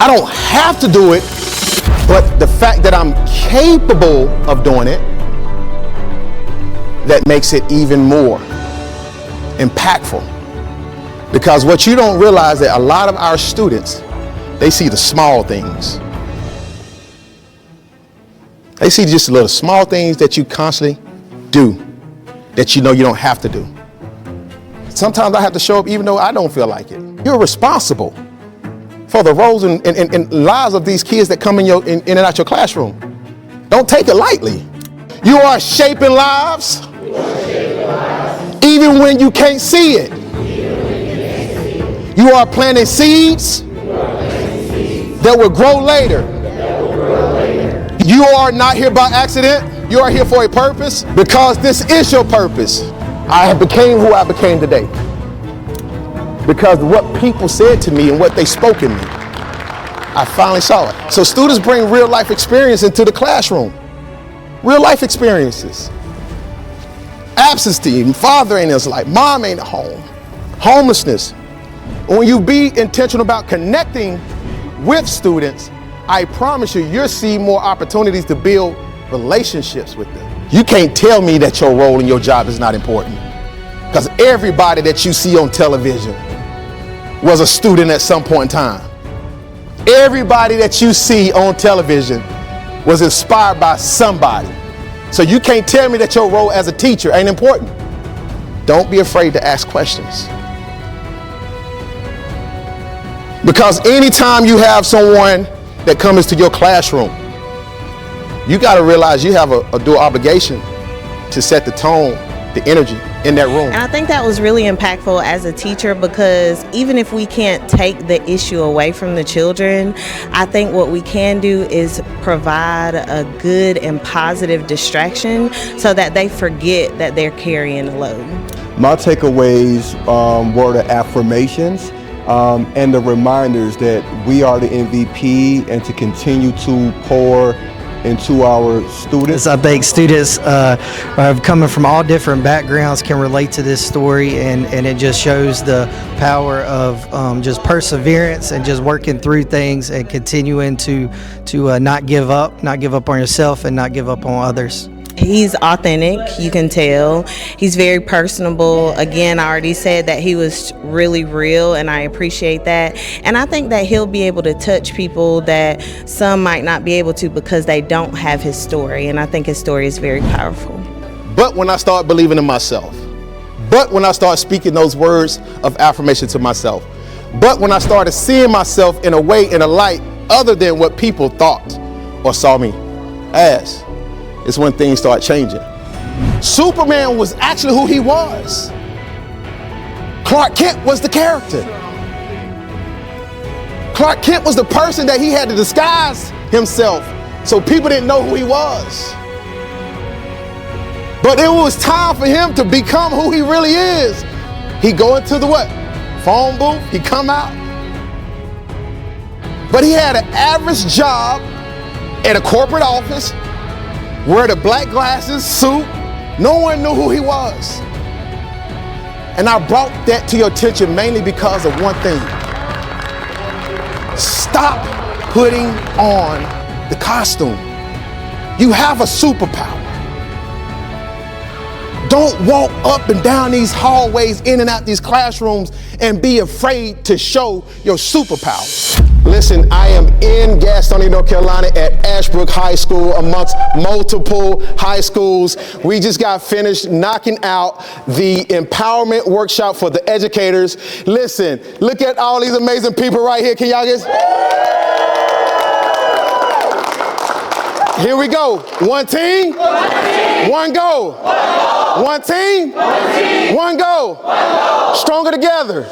I don't have to do it, but the fact that I'm capable of doing it, that makes it even more impactful. Because what you don't realize that a lot of our students, they see the small things. They see just the little small things that you constantly do, that you know you don't have to do. Sometimes I have to show up even though I don't feel like it. You're responsible for the roles and lives of these kids that come in and out your classroom. Don't take it lightly. You are shaping lives, even when you can't see it. You are planting seeds that will grow later. You are not here by accident. You are here for a purpose, because this is your purpose. I have became who I became today because of what people said to me and what they spoke in me. I finally saw it. So students bring real life experience into the classroom. Real life experiences. Absentee, father ain't in his life, mom ain't at home. Homelessness. When you be intentional about connecting with students, I promise you, you'll see more opportunities to build relationships with them. You can't tell me that your role in your job is not important, because everybody that you see on television was a student at some point in time. Everybody that you see on television was inspired by somebody. So you can't tell me that your role as a teacher ain't important. Don't be afraid to ask questions. Because anytime you have someone that comes into your classroom, you got to realize you have a dual obligation to set the tone, the energy in that room. And I think that was really impactful as a teacher, because even if we can't take the issue away from the children, I think what we can do is provide a good and positive distraction so that they forget that they're carrying a load. My takeaways were the affirmations and the reminders that we are the MVP, and to continue to pour into our students. I think students coming from all different backgrounds can relate to this story, and it just shows the power of just perseverance and just working through things and continuing to not give up on yourself and not give up on others. He's authentic, you can tell. He's very personable. Again, I already said that he was really real, and I appreciate that. And I think that he'll be able to touch people that some might not be able to because they don't have his story. And I think his story is very powerful. But when I start believing in myself, but when I start speaking those words of affirmation to myself, but when I started seeing myself in a way, in a light other than what people thought or saw me as, it's when things start changing. Superman was actually who he was. Clark Kent was the character. Clark Kent was the person that he had to disguise himself so people didn't know who he was. But it was time for him to become who he really is. He go into the what? Phone booth, he come out. But he had an average job at a corporate office, wear the black glasses, suit. No one knew who he was. And I brought that to your attention mainly because of one thing. Stop putting on the costume. You have a superpower. Don't walk up and down these hallways, in and out these classrooms, and be afraid to show your superpower. Listen, I am in Gastonia, North Carolina at Ashbrook High School amongst multiple high schools. We just got finished knocking out the empowerment workshop for the educators. Listen, look at all these amazing people right here. Can y'all get... Here we go. One team, one goal. One team, one goal. Stronger together.